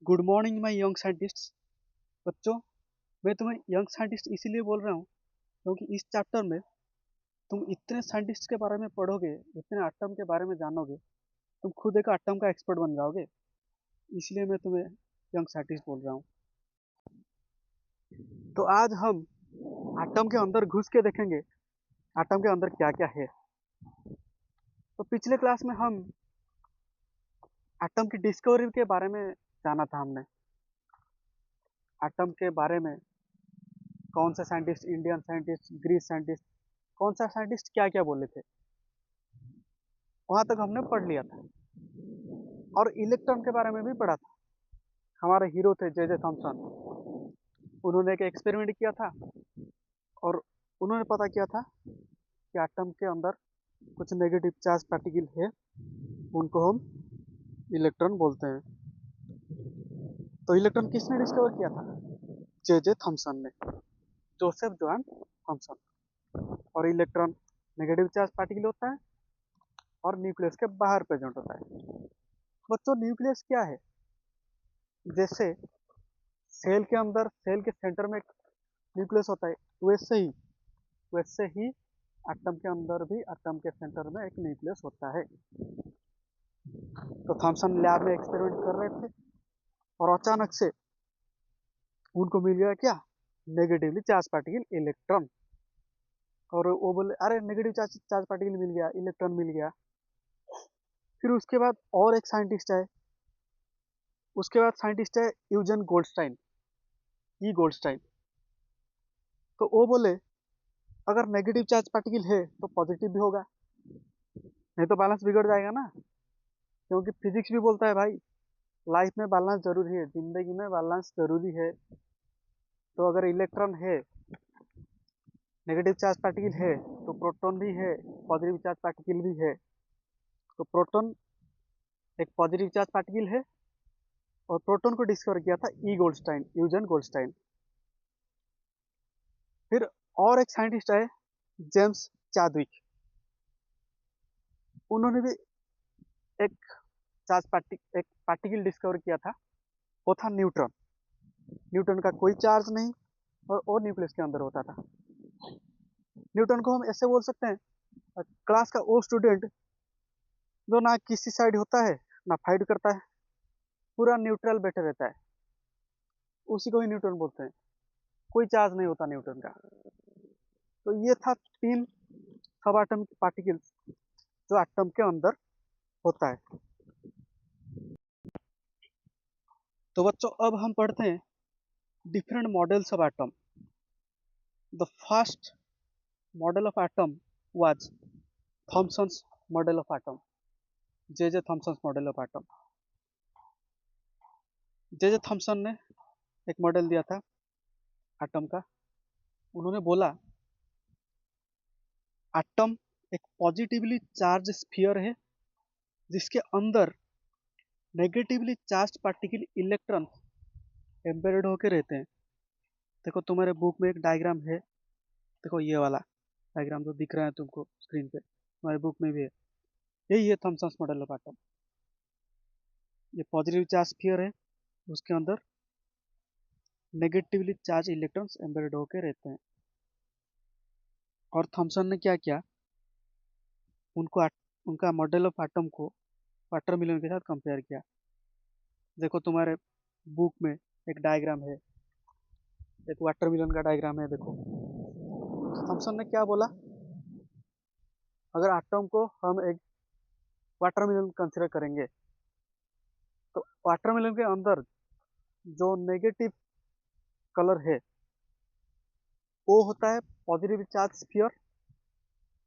Good morning my young scientists. बच्चों, मैं तुम्हें यंग साइंटिस्ट इसीलिए बोल रहा हूँ क्योंकि इस चैप्टर में तुम इतने साइंटिस्ट के बारे में पढ़ोगे, इतने एटम के बारे में जानोगे, तुम खुद एक एटम का एक्सपर्ट बन जाओगे। इसलिए मैं तुम्हें यंग साइंटिस्ट बोल रहा हूँ। तो आज हम एटम के अंदर घुस के देखेंगे एटम के अंदर क्या क्या है। तो पिछले क्लास में हम एटम की डिस्कवरी के बारे में जाना था हमने। एटम के बारे में कौन सा scientist, Indian scientist, Greece scientist, कौन सा साइंटिस्ट क्या क्या बोले थे, वहां तक हमने पढ़ लिया था। और इलेक्ट्रॉन के बारे में भी पढ़ा था। हमारे हीरो थे जे जे थॉमसन। उन्होंने एक एक्सपेरिमेंट किया था और उन्होंने पता किया था कि एटम के अंदर कुछ नेगेटिव चार्ज पार्टिकल है, उनको हम इलेक्ट्रॉन बोलते हैं। तो इलेक्ट्रॉन किसने डिस्कवर किया था? जे जे थॉमसन ने, जोसेफ जॉन थॉमसन। और इलेक्ट्रॉन नेगेटिव चार्ज पार्टिकल होता है और न्यूक्लियस के बाहर प्रेजेंट होता है। बच्चों, न्यूक्लियस क्या है? जैसे सेल के अंदर, सेल के सेंटर में एक न्यूक्लियस होता है, वैसे ही एटम के अंदर भी एटम के सेंटर में एक न्यूक्लियस होता है। तो थॉमसन लैब में एक्सपेरिमेंट कर रहे थे और अचानक से उनको मिल गया क्या? Negatively charge particle, electron. और वो बोले, अरे नेगेटिव चार्ज चार्ज पार्टिकल मिल गया, इलेक्ट्रॉन मिल गया। फिर उसके बाद और एक साइंटिस्ट आए। उसके बाद साइंटिस्ट है यूजन गोल्डस्टाइन, ई गोल्डस्टाइन। तो वो बोले, अगर नेगेटिव चार्ज पार्टिकल है तो पॉजिटिव भी होगा, नहीं तो बैलेंस बिगड़ जाएगा ना। क्योंकि फिजिक्स भी बोलता है भाई, लाइफ में बैलेंस जरूरी है, जिंदगी में बैलेंस जरूरी है। तो अगर इलेक्ट्रॉन है, नेगेटिव चार्ज पार्टिकल है, तो प्रोटॉन भी है, पॉजिटिव चार्ज पार्टिकल भी है। तो प्रोटॉन एक पॉजिटिव चार्ज पार्टिकल है। और प्रोटॉन को डिस्कवर किया था ई गोल्डस्टाइन, यूजन गोल्डस्टाइन। फिर और एक साइंटिस्ट है जेम्स चादविक। उन्होंने भी एक एक पार्टिकल डिस्कवर किया था। वो था न्यूट्रॉन। न्यूट्रॉन का कोई चार्ज नहीं और न्यूक्लियस के अंदर होता था। न्यूटन को हम ऐसे बोल सकते हैं, क्लास का वो स्टूडेंट जो ना किसी साइड होता है, ना फाइट करता है, पूरा न्यूट्रल बैठे रहता है, उसी को ही न्यूटन बोलते हैं। कोई चार्ज नहीं होता न्यूटन का। तो ये था तीन सब एटॉमिक पार्टिकल्स जो एटम के अंदर होता है। तो बच्चों, अब हम पढ़ते हैं different models of atom. The first model of atom was Thomson's model of atom, J J Thomson's model of atom. J J Thomson ने एक मॉडल दिया था एटम का। उन्होंने बोला, एटम एक पॉजिटिवली चार्ज स्फीयर है जिसके अंदर negatively charge particle electron embedded होकर रहते हैं। देखो तुम्हारे बुक में एक डायग्राम है, देखो ये वाला डायग्राम जो दिख रहा है तुमको स्क्रीन पे, तुम्हारे बुक में भी है। यही है थॉमसन्स मॉडल ऑफ एटम। ये पॉजिटिव चार्ज स्फीयर है, उसके अंदर नेगेटिवली चार्ज इलेक्ट्रॉन्स एम्बेडेड होकर रहते हैं। और थॉमसन ने क्या किया, उनको उनका मॉडल ऑफ एटम को वाटरमेलन के साथ कंपेयर किया। देखो तुम्हारे बुक में एक डायग्राम है, एक वाटरमेलन का डायग्राम है, देखो। थॉमसन ने क्या बोला, अगर एटम को हम एक वाटरमेलन कंसिडर करेंगे तो वाटरमेलन के अंदर जो नेगेटिव कलर है वो होता है पॉजिटिव चार्ज स्फीयर।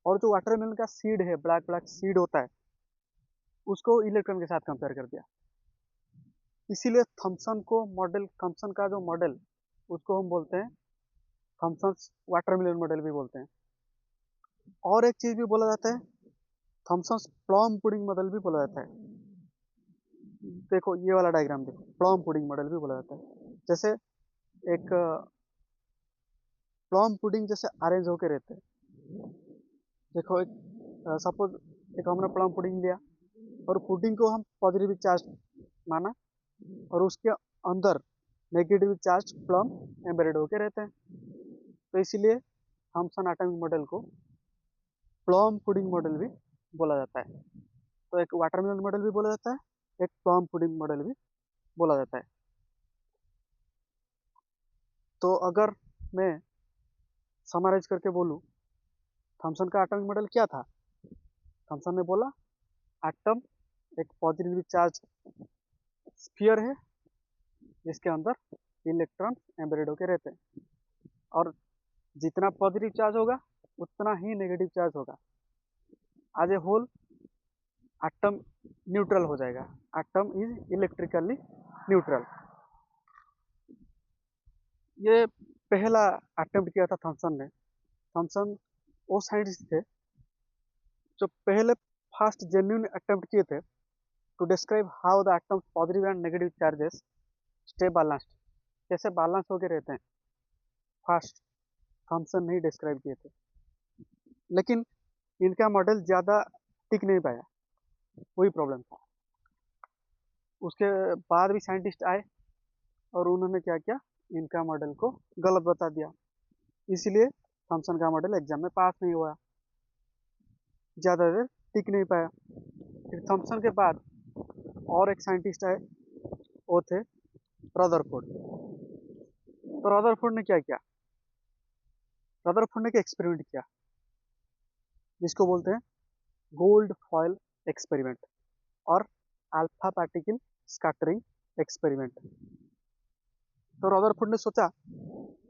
और जो वाटरमेलन का सीड है, ब्लैक ब्लैक सीड होता है, उसको इलेक्ट्रॉन के साथ कंपेयर कर दिया। इसीलिए थॉमसन का जो मॉडल, उसको हम बोलते हैं थॉमसन्स वाटरमेलन मॉडल भी बोलते हैं। और एक चीज भी बोला जाता है, थॉमसन्स प्लम पुडिंग मॉडल भी बोला जाता है। देखो ये वाला डायग्राम देखो, प्लम पुडिंग मॉडल भी बोला जाता है। जैसे एक प्लम पुडिंग जैसे अरेंज होके रहते हैं। देखो एक सपोज एक हमने प्लम पुडिंग लिया और पुडिंग को हम पॉजिटिव चार्ज माना, और उसके अंदर नेगेटिव चार्ज प्लम एम्बेडेड होके रहते हैं। तो इसीलिए थॉमसन एटॉमिक मॉडल को प्लम पुडिंग मॉडल भी बोला जाता है। तो एक वाटरमेलन मॉडल भी बोला जाता है, एक प्लम पुडिंग मॉडल भी बोला जाता है। तो अगर मैं समराइज करके बोलूँ, थॉमसन का एटॉमिक मॉडल क्या था? थॉमसन ने बोला एटम एक पॉजिटिवली चार्ज स्फीयर है जिसके अंदर इलेक्ट्रॉन एम्बेडेड होके रहते हैं, और जितना पॉजिटिव चार्ज होगा उतना ही नेगेटिव चार्ज होगा। As a whole atom neutral हो जाएगा। Atom is electrically neutral. ये पहला अटेम्प्ट किया था थॉमसन ने। थॉमसन वो साइंटिस्ट थे जो पहले फर्स्ट जेन्युइन अटेम्प्ट किए थे to describe how the atoms positive and negative charges stay balanced, कैसे बैलेंस होके रहते हैं, फर्स्ट थॉमसन ने ही डिस्क्राइब किए थे। लेकिन इनका मॉडल ज़्यादा टिक नहीं पाया, वही प्रॉब्लम था। उसके बाद भी साइंटिस्ट आए और उन्होंने क्या किया, इनका मॉडल को गलत बता दिया। इसलिए थॉमसन का मॉडल एग्जाम में पास नहीं हुआ, ज़्यादा देर टिक नहीं पाया। फिर थॉमसन के बाद और एक साइंटिस्ट आए, वो थे रदरफोर्ड। तो रदरफोर्ड ने क्या किया? रदरफोर्ड ने एक एक्सपेरिमेंट किया जिसको बोलते हैं गोल्ड फॉयल एक्सपेरिमेंट और अल्फा पार्टिकल स्कैटरिंग एक्सपेरिमेंट। तो रदरफोर्ड ने सोचा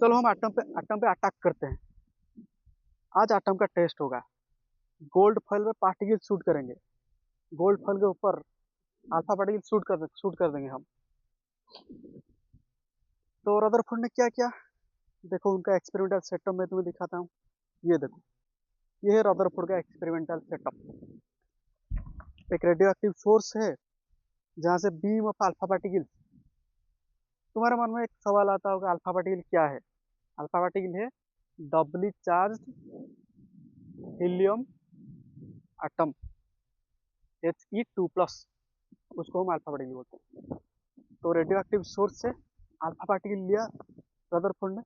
चलो हम एटम पे अटैक करते हैं, आज एटम का टेस्ट होगा। गोल्ड फॉयल पे पार्टिकल शूट करेंगे, गोल्ड फॉयल के ऊपर अल्फा पार्टिकल शूट कर देंगे हम। तो रदरफोर्ड ने क्या किया, देखो उनका एक्सपेरिमेंटल सेटअप मैं तुम्हें दिखाता हूँ। ये देखो, ये है रदरफोर्ड का एक्सपेरिमेंटल सेटअप। एक रेडियो एक्टिव सोर्स है जहाँ से बीम ऑफ अल्फा पार्टिकल। तुम्हारे मन में एक सवाल आता होगा, अल्फा पार्टिकल क्या है? अल्फा पार्टिकल है डबली चार्ज हीलियम एटम He2+, उसको हम अल्फा पार्टिकल बोलते हैं। तो रेडियो एक्टिव सोर्स से अल्फा पार्टिकल लिया रदरफोर्ड ने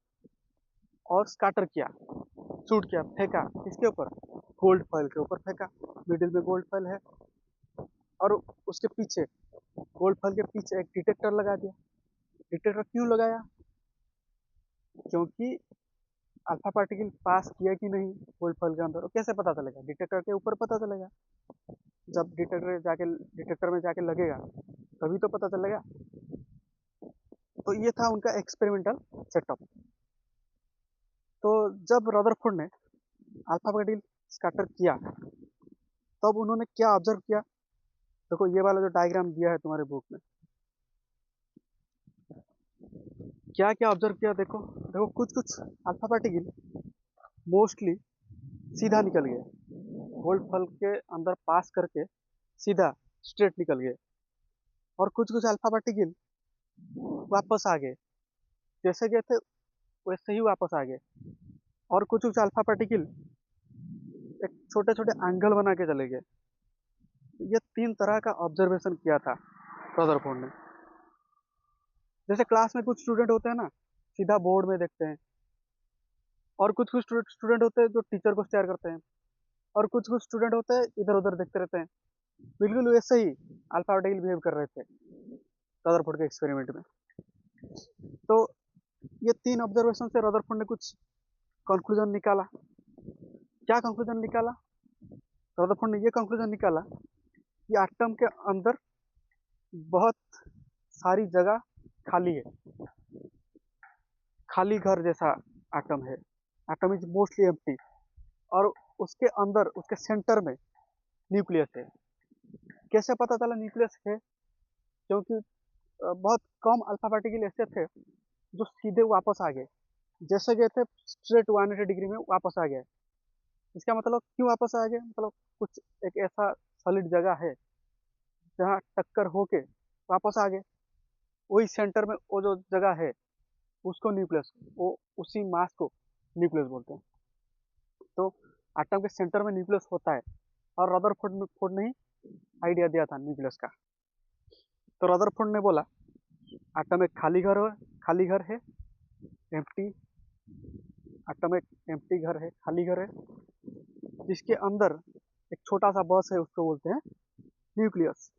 और स्कैटर किया, शूट किया, फेंका। किसके ऊपर? गोल्ड फॉयल के ऊपर फेंका। मिडिल में गोल्ड फॉयल है और उसके पीछे, गोल्ड फॉयल के पीछे एक डिटेक्टर लगा दिया। डिटेक्टर क्यों लगाया? क्योंकि अल्फा पार्टिकल पास किया कि नहीं गोल्ड फॉयल के अंदर, और कैसे पता चलेगा? डिटेक्टर के ऊपर पता चलेगा। जब डिटेक्टर में जाके लगेगा तभी तो पता चलेगा। तो ये था उनका एक्सपेरिमेंटल सेटअप। तो जब रदरफोर्ड ने अल्फा पार्टिकल स्कैटर किया तब उन्होंने क्या ऑब्जर्व किया? देखो ये वाला जो डायग्राम दिया है तुम्हारे बुक में, क्या क्या ऑब्जर्व किया देखो। देखो कुछ कुछ अल्फा पार्टिकल मोस्टली सीधा निकल गए, गोल्ड फॉयल के अंदर पास करके सीधा स्ट्रेट निकल गए, और कुछ कुछ अल्फा पार्टिकल वापस आ गए, जैसे गए थे वैसे ही वापस आ गए, और कुछ कुछ अल्फा पार्टिकल एक छोटे छोटे एंगल बना के चले गए। ये तीन तरह का ऑब्जर्वेशन किया था रदरफोर्ड ने। जैसे क्लास में कुछ स्टूडेंट होते हैं ना, सीधा बोर्ड में देखते हैं, और कुछ कुछ स्टूडेंट होते हैं जो टीचर को स्टेयर करते हैं, और कुछ कुछ स्टूडेंट होते हैं इधर उधर देखते रहते हैं। बिल्कुल वैसे ही अल्फा पार्टिकल बिहेव कर रहे थे रदरफोर्ड के एक्सपेरिमेंट में। तो ये तीन ऑब्जर्वेशन से रदरफोर्ड ने कुछ कंक्लूजन निकाला। क्या कंक्लूजन निकाला? रदरफोर्ड ने ये कंक्लूजन निकाला कि एटम के अंदर बहुत सारी जगह खाली है, खाली घर जैसा एटम है। एटम इज मोस्टली एम्प्टी, और उसके अंदर उसके सेंटर में न्यूक्लियस है। कैसे पता चला न्यूक्लियस है? क्योंकि बहुत कम अल्फा पार्टिकल ऐसे थे जो सीधे वापस आ गए, जैसे गए थे स्ट्रेट 180 डिग्री में वापस आ गए। इसका मतलब क्यों वापस आ गए? मतलब कुछ एक ऐसा सॉलिड जगह है जहाँ टक्कर होके वापस आ गए, वही सेंटर में वो जो जगह है उसको न्यूक्लियस, वो उसी मास को न्यूक्लियस बोलते हैं। तो एटम के सेंटर में न्यूक्लियस होता है, और रदरफोर्ड ने ही आइडिया दिया था न्यूक्लियस का। तो रदरफोर्ड ने बोला एटम एक खाली घर है, एम्प्टी। एटम एक एम्प्टी घर है, खाली घर है, जिसके अंदर एक छोटा सा बस है, उसको बोलते हैं न्यूक्लियस।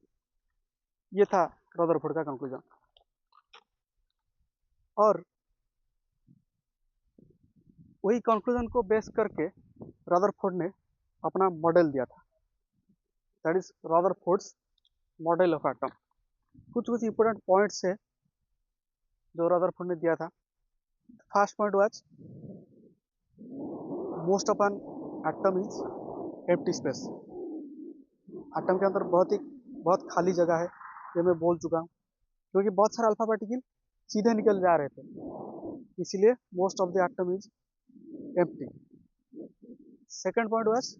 ये था रदरफोर्ड का कंक्लूजन। और वही कंक्लूजन को बेस करके रदरफोर्ड ने अपना मॉडल दिया था, that is Rutherford's model of atom. कुछ कुछ इंपॉर्टेंट पॉइंट्स है जो रदरफोर्ड ने दिया था। First point was most of an atom is empty space. Atom के अंदर बहुत खाली जगह है, ये मैं बोल चुका हूँ, क्योंकि बहुत सारे अल्फा पार्टिकल सीधे निकल जा रहे थे, इसीलिए most of the atom is empty. Second point was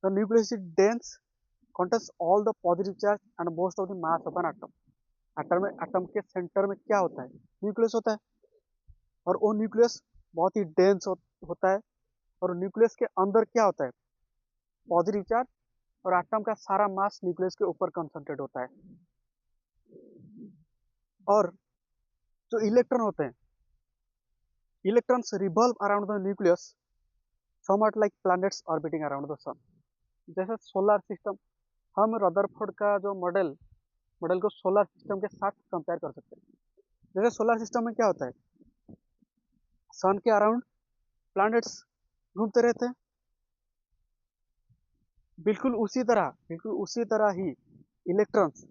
the nucleus is dense, contains all the positive charge and most of the mass of an atom। Atom के सेंटर में क्या होता है? न्यूक्लियस होता है, और वो न्यूक्लियस बहुत ही डेंस होता है, और न्यूक्लियस के अंदर क्या होता है? पॉजिटिव चार्ज, और एटम का सारा मास न्यूक्लियस के ऊपर कंसंट्रेट होता है। और जो इलेक्ट्रॉन होते हैं, electrons revolve around the nucleus somewhat like planets orbiting around the sun. जैसे सोलर सिस्टम, हम रदरफोर्ड का जो मॉडल को सोलर सिस्टम के साथ कंपेयर कर सकते हैं। जैसे सोलर सिस्टम में क्या होता है? सन के अराउंड प्लैनेट्स घूमते रहते हैं, बिल्कुल उसी तरह ही इलेक्ट्रॉन्स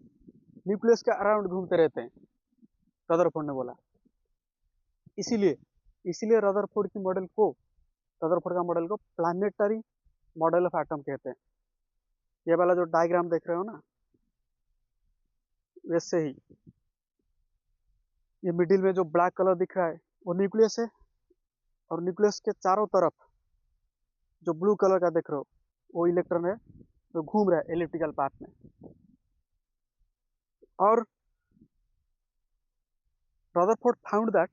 न्यूक्लियस के अराउंड घूमते रहते हैं, रदरफोर्ड ने बोला। इसीलिए इसीलिए रदरफोर्ड का मॉडल को प्लानिटरी मॉडल ऑफ एटम कहते हैं। ये वाला जो डायग्राम देख रहे हो ना, वैसे ही ये मिडिल में जो ब्लैक कलर दिख रहा है वो न्यूक्लियस है, और न्यूक्लियस के चारों तरफ जो ब्लू कलर का देख रहे हो वो इलेक्ट्रॉन है जो घूम रहा है एलिप्टिकल पाथ में। और Rutherford found that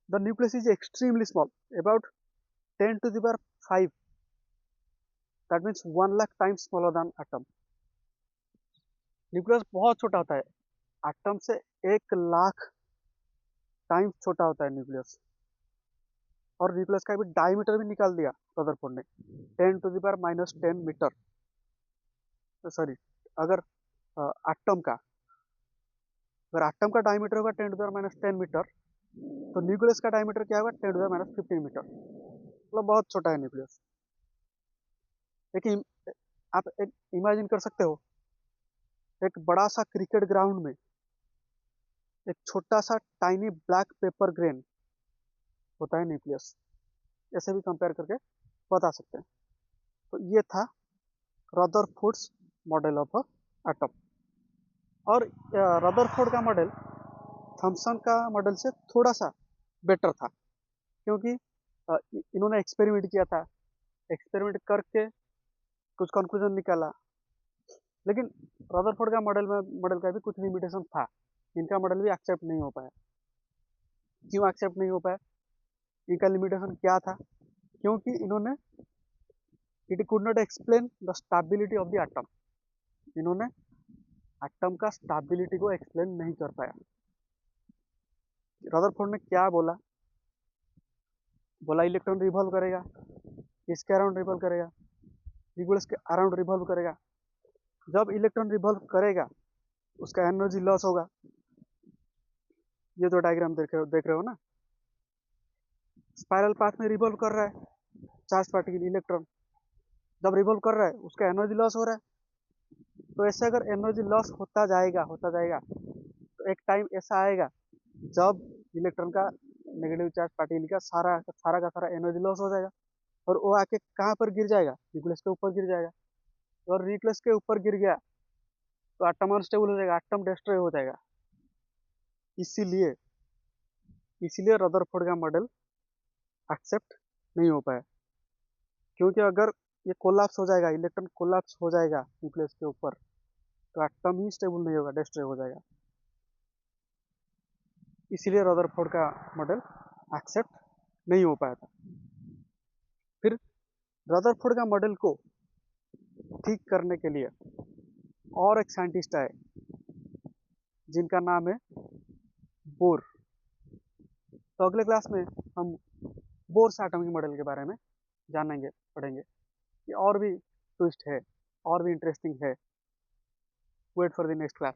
the nucleus is extremely small, about 10 to the power 5, that means 1 lakh times smaller than atom. Nucleus बहुत छोटा होता है, एटम से 1 लाख टाइम्स छोटा होता है न्यूक्लियस। और न्यूक्लियस का भी डायमीटर भी निकाल दिया रदरफोर्ड ने, 10 to the power -10 metre. Sorry, अगर एटम का डायमीटर होगा 10 to the power -10 मीटर, तो न्यूक्लियस का डायमीटर क्या होगा? 10 to the power -15 मीटर। मतलब बहुत छोटा है न्यूक्लियस। लेकिन आप एक इमेजिन कर सकते हो, एक बड़ा सा क्रिकेट ग्राउंड में एक छोटा सा टाइनी ब्लैक पेपर ग्रेन होता है न्यूक्लियस। ऐसे भी कंपेयर करके बता सकते हैं। तो ये था रदरफोर्ड्स मॉडल ऑफ एटम। और रदरफोर्ड का मॉडल थॉमसन का मॉडल से थोड़ा सा बेटर था, क्योंकि इन्होंने एक्सपेरिमेंट किया था, एक्सपेरिमेंट करके कुछ कंक्लूजन निकाला। लेकिन रदरफोर्ड का मॉडल का भी कुछ लिमिटेशन था, इनका मॉडल भी एक्सेप्ट नहीं हो पाया। क्यों एक्सेप्ट नहीं हो पाया? इनका लिमिटेशन क्या था? क्योंकि इन्होंने it could not explain the stability of the atom. इन्होंने एटम का स्टेबिलिटी को एक्सप्लेन नहीं कर पाया। रदरफोर्ड ने क्या बोला इलेक्ट्रॉन रिवॉल्व करेगा, किसके अराउंड रिवॉल्व करेगा? न्यूक्लियस के अराउंड रिवॉल्व करेगा। जब इलेक्ट्रॉन रिवॉल्व करेगा उसका एनर्जी लॉस होगा। ये जो डायग्राम देख रहे हो ना, स्पाइरल पाथ में रिवॉल्व कर रहा है चार्ज पार्टिकल इलेक्ट्रॉन, जब रिवॉल्व कर रहा है उसका एनर्जी लॉस हो रहा है। तो ऐसे अगर एनर्जी लॉस होता जाएगा तो एक टाइम ऐसा आएगा जब इलेक्ट्रॉन का नेगेटिव चार्ज पार्टिकल का सारा एनर्जी लॉस हो जाएगा, और वो आके कहाँ पर गिर जाएगा? न्यूक्लियस के ऊपर गिर जाएगा। और न्यूक्लियस के ऊपर गिर गया तो एटम अनस्टेबल हो जाएगा, एटम डिस्ट्रॉय हो जाएगा। इसीलिए रदरफोर्ड का मॉडल एक्सेप्ट नहीं हो पाया, क्योंकि अगर ये कोलैप्स हो जाएगा, इलेक्ट्रॉन कोलैप्स हो जाएगा न्यूक्लियस के ऊपर, तो एटम ही स्टेबल नहीं होगा, डिस्ट्रॉय हो जाएगा। इसीलिए रदरफोर्ड का मॉडल एक्सेप्ट नहीं हो पाया था। फिर रदरफोर्ड का मॉडल को ठीक करने के लिए और एक साइंटिस्ट आए, जिनका नाम है बोर। तो अगले क्लास में हम बोर्स एटॉमिक मॉडल के बारे में जानेंगे, पढ़ेंगे कि और भी ट्विस्ट है, और भी इंटरेस्टिंग है। Wait for the next class.